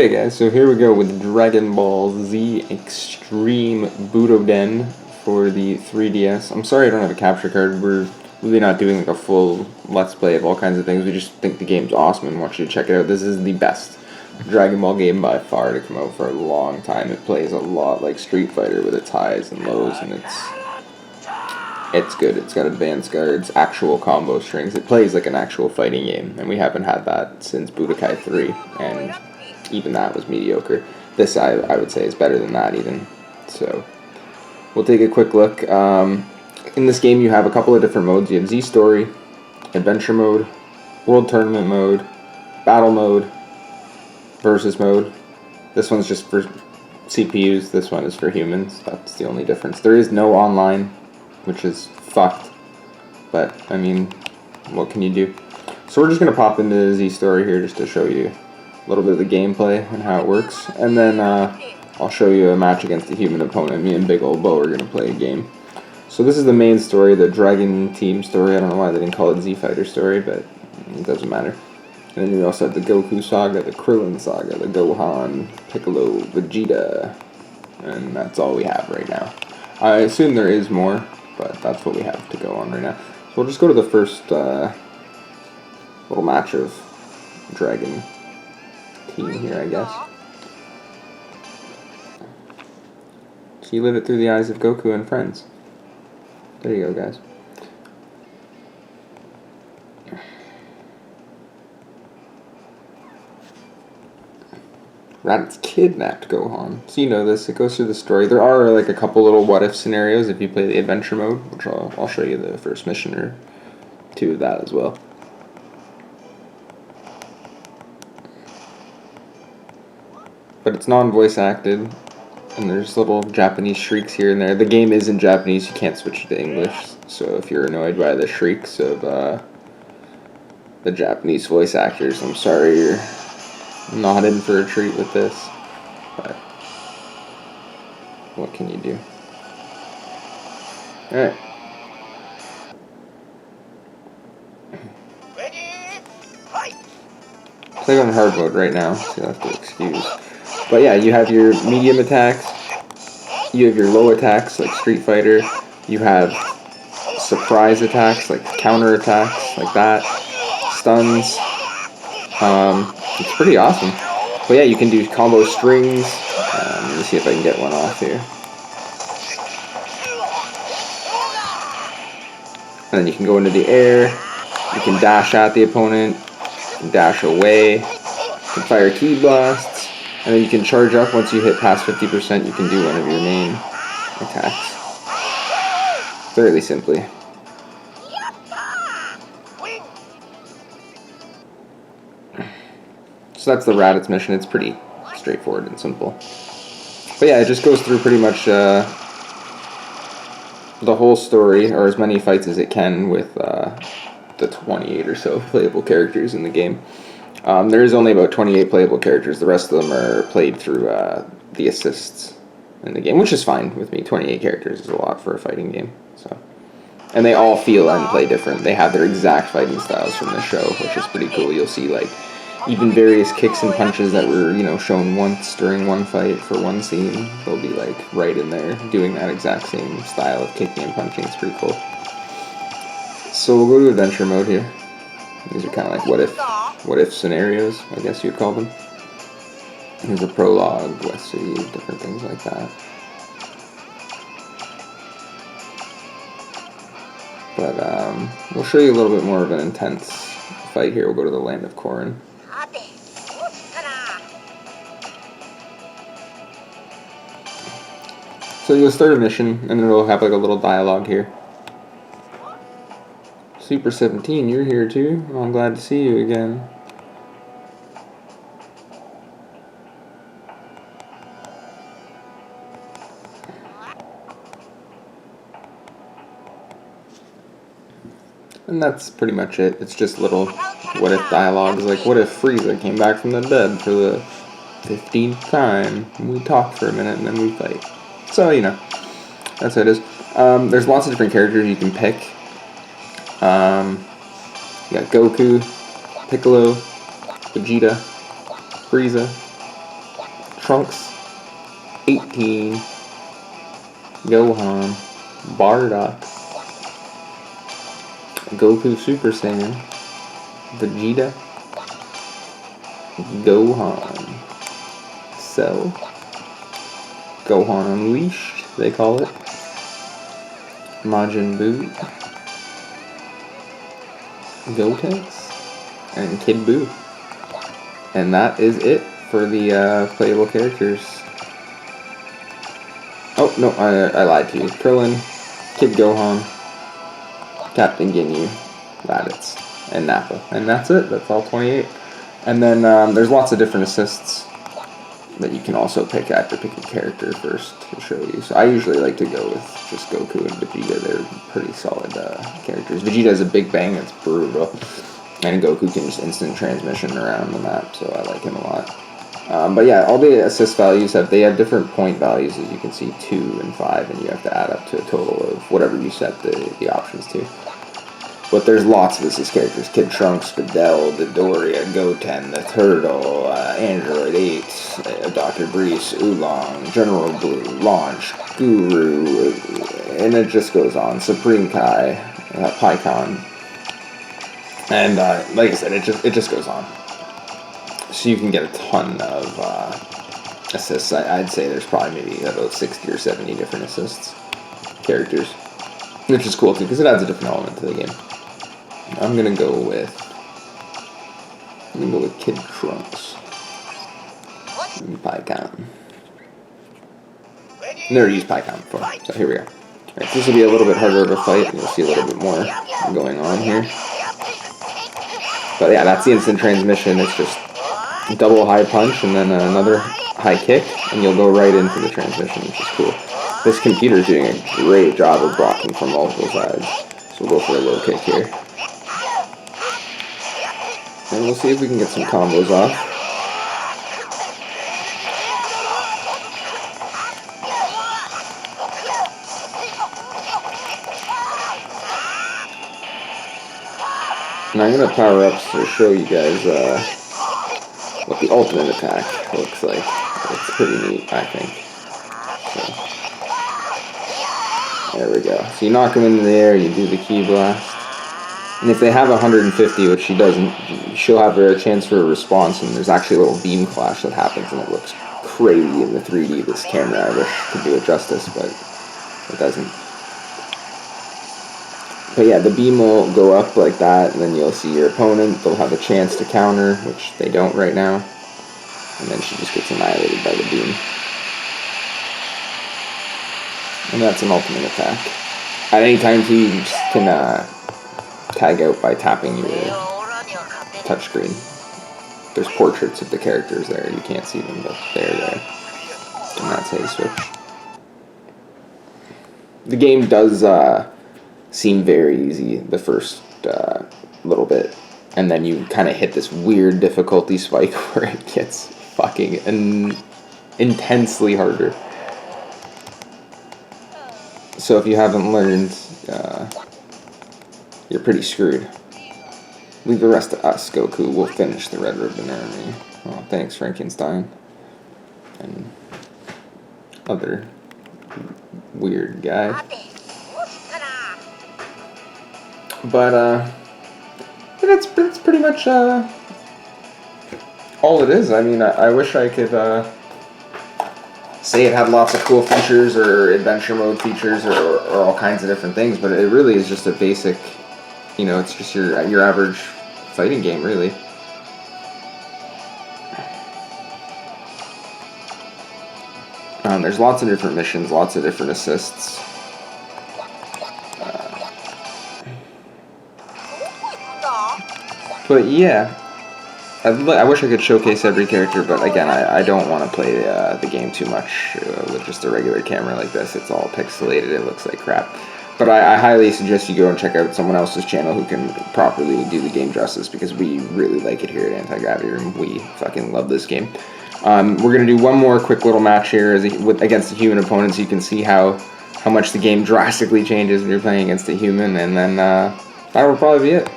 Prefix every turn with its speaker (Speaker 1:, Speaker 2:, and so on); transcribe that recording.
Speaker 1: Hey guys, so here we go with Dragonball Z Extreme Butoden for the 3DS. I'm sorry I don't have a capture card. We're really not doing like a full Let's Play of all kinds of things. We just think the game's awesome and want you to check it out. This is the best Dragon Ball game by far to come out for a long time. It plays a lot like Street Fighter with its highs and lows, and it's good. It's got advanced guards, actual combo strings. It plays like an actual fighting game, and we haven't had that since Budokai 3, and even that was mediocre. This, I would say, is better than that even. So, we'll take a quick look. In this game, you have a couple of different modes. You have Z Story, Adventure Mode, World Tournament Mode, Battle Mode, Versus Mode. This one's just for CPUs. This one is for humans. That's the only difference. There is no online, which is fucked. But, I mean, what can you do? So we're just going to pop into Z Story here just to show you a little bit of the gameplay and how it works, and then I'll show you a match against a human opponent. Me and Big Ol' Bo are going to play a game. So this is the main story, the Dragon Team story. I don't know why they didn't call it Z Fighter story, but it doesn't matter. And then you also have the Goku Saga, the Krillin Saga, the Gohan, Piccolo, Vegeta, and that's all we have right now. I assume there is more, but that's what we have to go on right now. So we'll just go to the first little match of Dragon Team here, I guess. So you live it through the eyes of Goku and friends. There you go, guys. Raditz kidnapped Gohan. So you know this, it goes through the story. There are like a couple little what-if scenarios if you play the adventure mode, which I'll show you the first mission or two of that as well. But it's non-voice acted, and there's little Japanese shrieks here and there. The game is in Japanese, you can't switch to English, so if you're annoyed by the shrieks of the Japanese voice actors, I'm sorry you're not in for a treat with this, but what can you do? Alright. Play on hard mode right now, so you'll have to excuse. But yeah, you have your medium attacks, you have your low attacks like Street Fighter, you have surprise attacks like counter attacks like that, stuns. It's pretty awesome. But yeah, you can do combo strings. Let me see if I can get one off here. And then you can go into the air, you can dash at the opponent, you can dash away, you can fire ki blasts, and then you can charge up. Once you hit past 50%, you can do one of your main attacks. Fairly simply. So that's the Raditz mission. It's pretty straightforward and simple. But yeah, it just goes through pretty much the whole story, or as many fights as it can, with the 28 or so playable characters in the game. There is only about 28 playable characters. The rest of them are played through the assists in the game, which is fine with me. 28 characters is a lot for a fighting game. So, and they all feel and play different. They have their exact fighting styles from the show, which is pretty cool. You'll see like even various kicks and punches that were, you know, shown once during one fight for one scene. They'll be like right in there doing that exact same style of kicking and punching. It's pretty cool. So we'll go to adventure mode here. These are kind of like what if scenarios, I guess you'd call them. Here's a prologue, let's see, different things like that. But we'll show you a little bit more of an intense fight here. We'll go to the land of Korin. So you'll start a mission, and it'll have like a little dialogue here. Super 17, you're here too? Oh, I'm glad to see you again. And that's pretty much it. It's just little what if dialogues, like what if Frieza came back from the dead for the 15th time, and we talk for a minute and then we fight. So, you know, that's how it is. There's lots of different characters you can pick. You got Goku, Piccolo, Vegeta, Frieza, Trunks, 18, Gohan, Bardock, Goku Super Saiyan, Vegeta, Gohan, Cell, Gohan Unleashed, they call it, Majin Buu, Gotenks, and Kid Buu. And that is it for the playable characters. Oh, no, I lied to you. Krillin, Kid Gohan, Captain Ginyu, Raditz, and Nappa. And that's it. That's all 28. And then there's lots of different assists that you can also pick. I have to pick a character first to show you. So I usually like to go with just Goku and Vegeta. They're pretty solid characters. Vegeta has a big bang that's brutal. And Goku can just instant transmission around the map, so I like him a lot. But yeah, all the assist values have different point values, as you can see, 2 and 5, and you have to add up to a total of whatever you set the options to. But there's lots of assist characters: Kid Trunks, Videl, Dodoria, Goten, the Turtle, Android 8, Dr. Breeze, Oolong, General Blue, Launch, Guru, and it just goes on. Supreme Kai, Pycon. And like I said, it just goes on. So you can get a ton of assists. I'd say there's probably maybe about 60 or 70 different assists characters, which is cool too because it adds a different element to the game. I'm gonna go with Kid Trunks and Pycon. Never used Pycon before, so here we go. Right, this will be a little bit harder of a fight. You'll see a little bit more going on here. But yeah, that's the instant transmission. It's just double high punch and then another high kick, and you'll go right into the transmission, which is cool. This computer is doing a great job of blocking from multiple sides. So we'll go for a low kick here. And we'll see if we can get some combos off. And I'm going to power up to show you guys what the ultimate attack looks like. It's pretty neat, I think. So, there we go. So you knock him into the air, you do the ki blast. And if they have 150, which she doesn't, she'll have a chance for a response, and there's actually a little beam flash that happens, and it looks crazy in the 3D. This camera, I wish could do it justice, but it doesn't. But yeah, the beam will go up like that, and then you'll see your opponent. They'll have a chance to counter, which they don't right now. And then she just gets annihilated by the beam. And that's an ultimate attack. At any time, too, you just can tag out by tapping your touchscreen. There's portraits of the characters there. You can't see them, but they're there. And that's how you switch. The game does seem very easy the first little bit, and then you kind of hit this weird difficulty spike where it gets fucking intensely harder. So if you haven't learned, you're pretty screwed. Leave the rest to us, Goku. We'll finish the Red Ribbon Army. Oh, thanks, Frankenstein. And other weird guy. But that's pretty much all it is. I mean, I wish I could say it had lots of cool features or adventure mode features or all kinds of different things, but it really is just a basic, you know, it's just your average fighting game, really. There's lots of different missions, lots of different assists. But yeah, I wish I could showcase every character, but again, I don't want to play the game too much with just a regular camera like this. It's all pixelated, it looks like crap. But I highly suggest you go and check out someone else's channel who can properly do the game justice, because we really like it here at Anti-Gravity Room. We fucking love this game. We're going to do one more quick little match here against the human opponents. You can see how much the game drastically changes when you're playing against a human, and then that will probably be it.